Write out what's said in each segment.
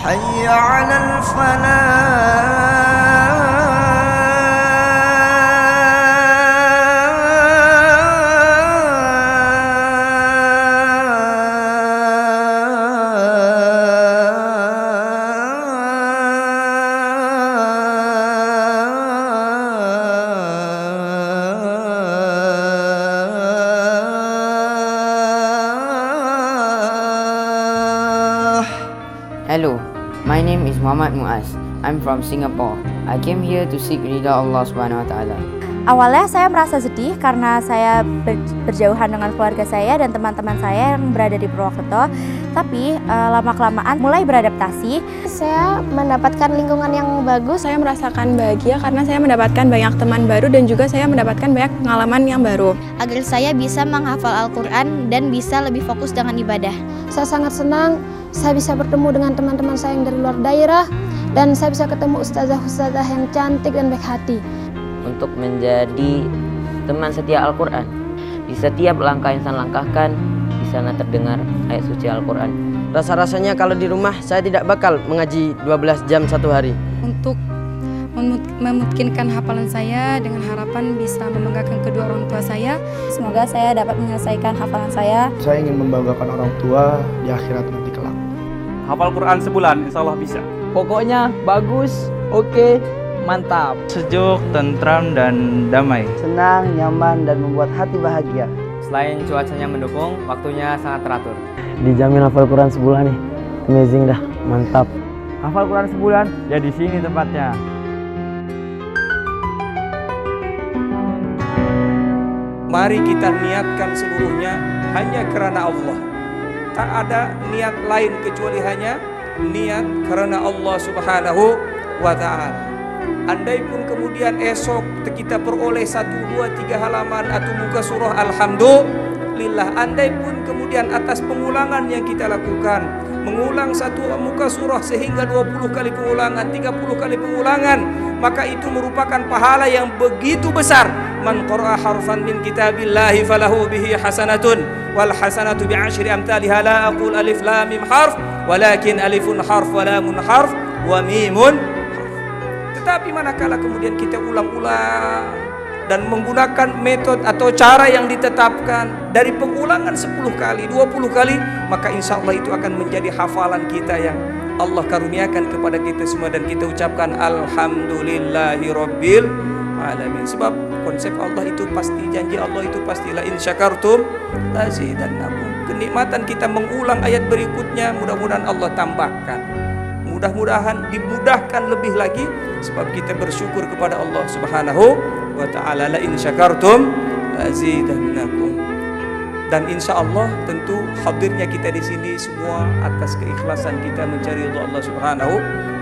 حي على الفلاح. Hello, my name is Muhammad Muaz. I'm from Singapore. I came here to seek ridha Allah Subhanahu wa taala. Awalnya saya merasa sedih karena saya berjauhan dengan keluarga saya dan teman-teman saya yang berada di Purwokerto. Tapi lama-kelamaan mulai beradaptasi. Saya mendapatkan lingkungan yang bagus. Saya merasakan bahagia karena saya mendapatkan banyak teman baru dan juga saya mendapatkan banyak pengalaman yang baru. Agar saya bisa menghafal Al-Quran dan bisa lebih fokus dengan ibadah. Saya sangat senang saya bisa bertemu dengan teman-teman saya yang dari luar daerah dan saya bisa ketemu ustazah-ustazah yang cantik dan baik hati. Untuk menjadi teman setia Al-Quran, di setiap langkah yang saya langkahkan, di sana terdengar ayat suci Al-Quran. Rasa-rasanya kalau di rumah saya tidak bakal mengaji 12 jam satu hari. Untuk memungkinkan hafalan saya dengan harapan bisa membanggakan kedua orang tua saya. Semoga saya dapat menyelesaikan hafalan saya. Saya ingin membanggakan orang tua di akhirat nanti kelak. Hafal Quran sebulan, insya Allah bisa. Pokoknya bagus, oke, mantap. Sejuk, tentram, dan damai. Senang, nyaman, dan membuat hati bahagia. Selain cuacanya mendukung, waktunya sangat teratur. Dijamin hafal Quran sebulan nih, amazing dah, mantap. Hafal Quran sebulan, ya di sini tempatnya. Mari kita niatkan seluruhnya hanya karena Allah. Tak ada niat lain kecuali hanya niat karena Allah Subhanahu wa ta'ala. Andai pun kemudian esok kita peroleh 1, 2, 3 halaman atau muka surah alhamdulillah. Andai pun kemudian atas pengulangan yang kita lakukan, mengulang satu muka surah sehingga 20 kali pengulangan, 30 kali pengulangan, maka itu merupakan pahala yang begitu besar. Man qara'a harfan min kitabillahi falahu bihi hasanatun wal hasanatu bi'ashri amthaliha. La aqul alif lam mim harf walakin alifun harf wa lamun harf wa mimun harf. Tetapi manakala kemudian kita ulang-ulang dan menggunakan metode atau cara yang ditetapkan dari pengulangan 10 kali, 20 kali, maka insya Allah itu akan menjadi hafalan kita yang Allah karuniakan kepada kita semua dan kita ucapkan alhamdulillahi rabbil alamin. Sebab konsep Allah itu pasti, janji Allah itu pasti, la in syakartum lazidannakum. Kenikmatan kita mengulang ayat berikutnya, mudah-mudahan Allah tambahkan. Mudah-mudahan dimudahkan lebih lagi sebab kita bersyukur kepada Allah Subhanahu wa ta'ala. La in syakartum lazidannakum. Dan insya Allah tentu hadirnya kita di sini semua atas keikhlasan kita mencari ridha Allah Subhanahu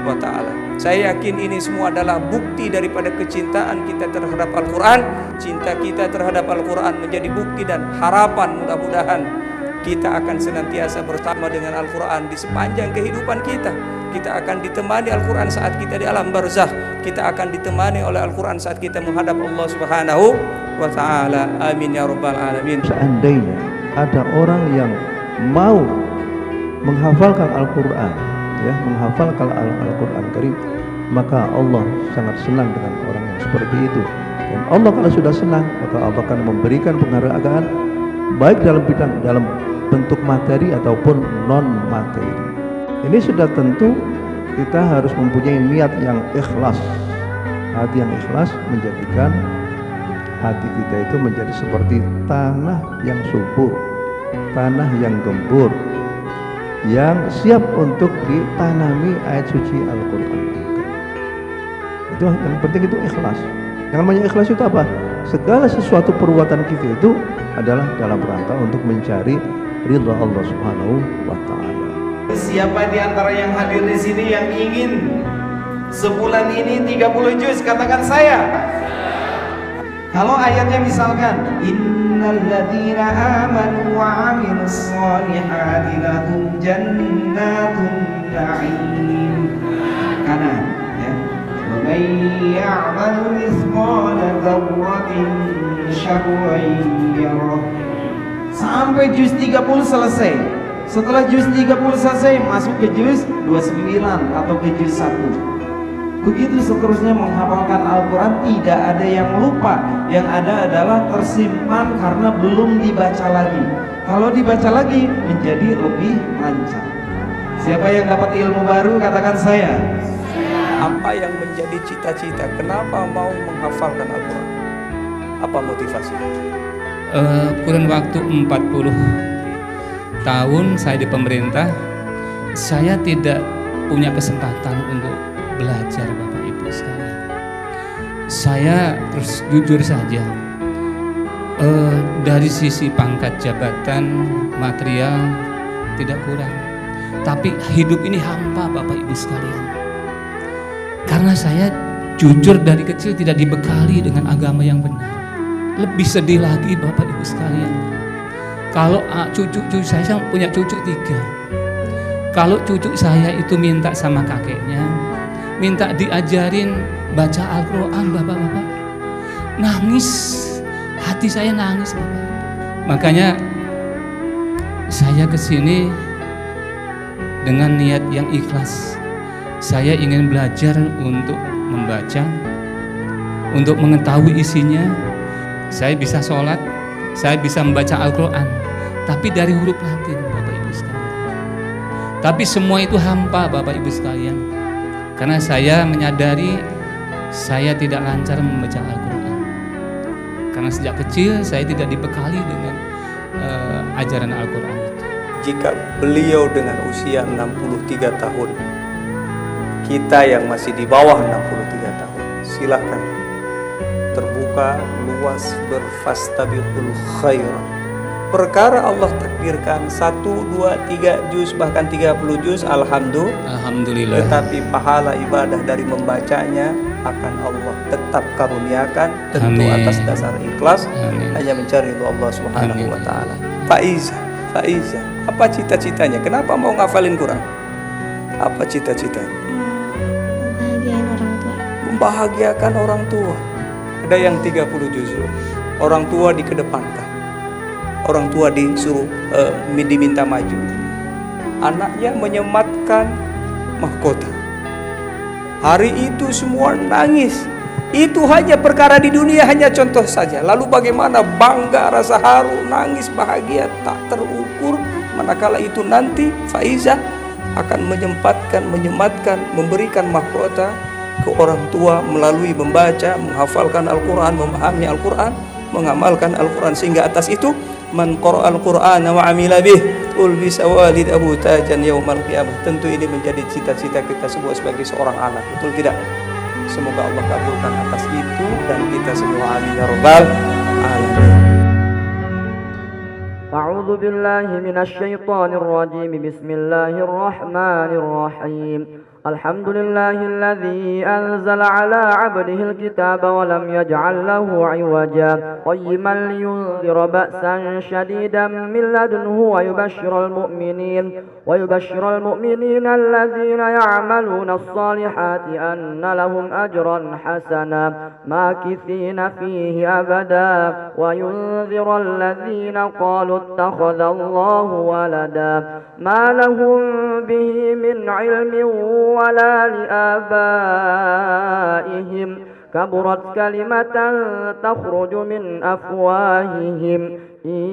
wa ta'ala. Saya yakin ini semua adalah bukti daripada kecintaan kita terhadap Al-Quran. Cinta kita terhadap Al-Quran menjadi bukti dan harapan mudah-mudahan kita akan senantiasa bersama dengan Al-Quran di sepanjang kehidupan kita. Kita akan ditemani Al-Quran saat kita di alam barzakh. Kita akan ditemani oleh Al-Quran saat kita menghadap Allah Subhanahu wa ta'ala. Amin ya rabbal alamin. Seandainya ada orang yang mau menghafalkan Al-Quran, ya, menghafalkan Al-Quran Karim, maka Allah sangat senang dengan orang yang seperti itu. Dan Allah kalau sudah senang, maka Allah akan memberikan penghargaan baik dalam bentuk materi ataupun non materi. Ini sudah tentu kita harus mempunyai niat yang ikhlas. Hati yang ikhlas menjadikan hati kita itu menjadi seperti tanah yang subur, tanah yang gembur, yang siap untuk ditanami ayat suci Al-Quran. Itu yang penting, itu ikhlas. Yang namanya ikhlas itu apa? Segala sesuatu perbuatan kita itu adalah dalam rangka untuk mencari ridha Allah Subhanahu wa ta'ala. Siapa di antara yang hadir di sini yang ingin sebulan ini 30 juz? Katakan saya. Kalau ayatnya misalkan innal ladzina amanu wa 'amilus shalihati lahum jannatun na'im. Kanan ya. Wa may ya'mal mithqala dzarratin syarran yarah. Sampai juz 30 selesai. Setelah juz 30 selesai, masuk ke juz 29 atau ke juz 1. Begitu seterusnya menghafalkan Al-Quran, tidak ada yang lupa. Yang ada adalah tersimpan karena belum dibaca lagi. Kalau dibaca lagi menjadi lebih lancar. Siapa yang dapat ilmu baru, katakan saya. Apa yang menjadi cita-cita? Kenapa mau menghafalkan Al-Quran? Apa motivasinya? Kurun waktu 40 tahun saya di pemerintah, saya tidak punya kesempatan untuk belajar, Bapak Ibu sekalian. Saya terus jujur saja, dari sisi pangkat jabatan, material tidak kurang, tapi hidup ini hampa, Bapak Ibu sekalian. Karena saya jujur dari kecil tidak dibekali dengan agama yang benar. Lebih sedih lagi, Bapak Ibu sekalian, kalau cucu saya punya cucu 3. Kalau cucu saya itu minta sama kakeknya, minta diajarin baca Al-Quran, Bapak-bapak, nangis, hati saya nangis, Bapak. Makanya saya kesini dengan niat yang ikhlas. Saya ingin belajar untuk membaca, untuk mengetahui isinya. Saya bisa sholat, saya bisa membaca Al-Quran, tapi dari huruf Latin, Bapak Ibu sekalian. Tapi semua itu hampa, Bapak Ibu sekalian, karena saya menyadari saya tidak lancar membaca Al-Quran. Karena sejak kecil saya tidak dibekali dengan ajaran Al-Quran itu. Jika beliau dengan usia 63 tahun, kita yang masih di bawah 63 tahun, silakan terbuka luas, berfastabiqul khairat. Perkara Allah takdirkan 1, 2, 3 juz bahkan 30 juz, alhamdulillah. Tetapi pahala ibadah dari membacanya akan Allah tetap karuniakan, tentu atas dasar ikhlas. Hanya mencari ridho Allah Subhanahu wa taala. Faiza, apa cita-citanya? Kenapa mau ngafalin Quran? Apa cita-citanya? Membahagiakan orang tua. Ada yang 30 juz, orang tua dikedepankan, orang tua disuruh diminta maju, anaknya menyematkan mahkota. Hari itu semua nangis. Itu hanya perkara di dunia, hanya contoh saja. Lalu bagaimana bangga, rasa haru, nangis, bahagia tak terukur, manakala itu nanti Faiza akan menyematkan, memberikan mahkota ke orang tua melalui membaca, menghafalkan Al-Quran, memahami Al-Quran, mengamalkan Al-Quran, sehingga atas itu man qara'al Qur'ana wa 'amila bih ulbisa walidahu tajan yaumal qiyamah. Tentu ini menjadi cita-cita kita semua sebagai seorang anak, betul tidak? Semoga Allah kabulkan atas itu dan kita semua, amin ya rabbal alamin. A'udzu billahi minasy syaithanir rajim. Bismillahirrahmanirrahim. Alhamdulillahilladzi anzala 'ala 'abdihi al-kitaba wa lam yaj'al lahu 'iwaja qayyiman liyunzira ba'san shadidan min ladunhu wa yubashshiral mu'minina alladzina ya'maluna as-salihati anna lahum ajran hasana makithina fihi abada wa yunzira alladzina qalu ittakhadha Allahu walada ma lahum bihi min 'ilmin ولا لآبائهم كبرت كلمة تخرج من أفواههم إن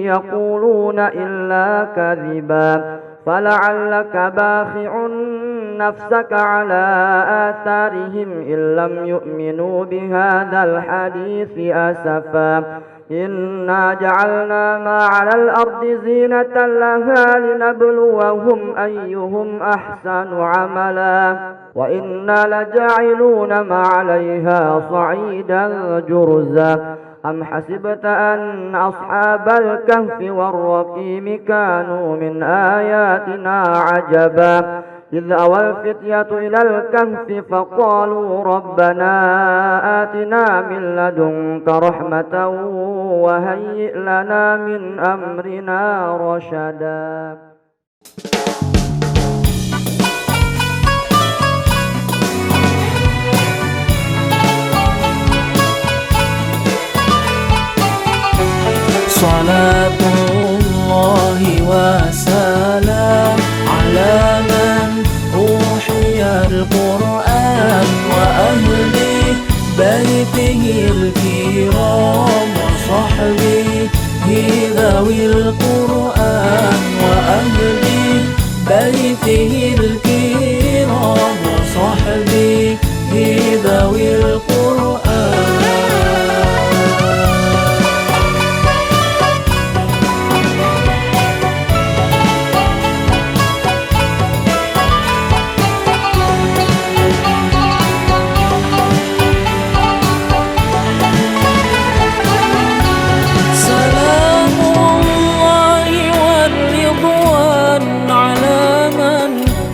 يقولون إلا كذبا فلعلك باخع نفسك على آثارهم إن لم يؤمنوا بهذا الحديث أسفا إنا جعلنا ما على الأرض زينة لها لنبلوهم أيهم أحسن عملا وإنا لجاعلون ما عليها صعيدا جرزا أم حسبت أن أصحاب الكهف والرقيم كانوا من آياتنا عجبا إذ أوى الفتية إلى الكهف فقالوا ربنا آتنا من لدنك رحمة وهيئ لنا من أمرنا رشدا. صلاة الله وسلامه بيته الكرام وصحبه ذوي القرآن.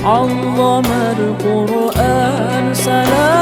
عظم القرآن سلام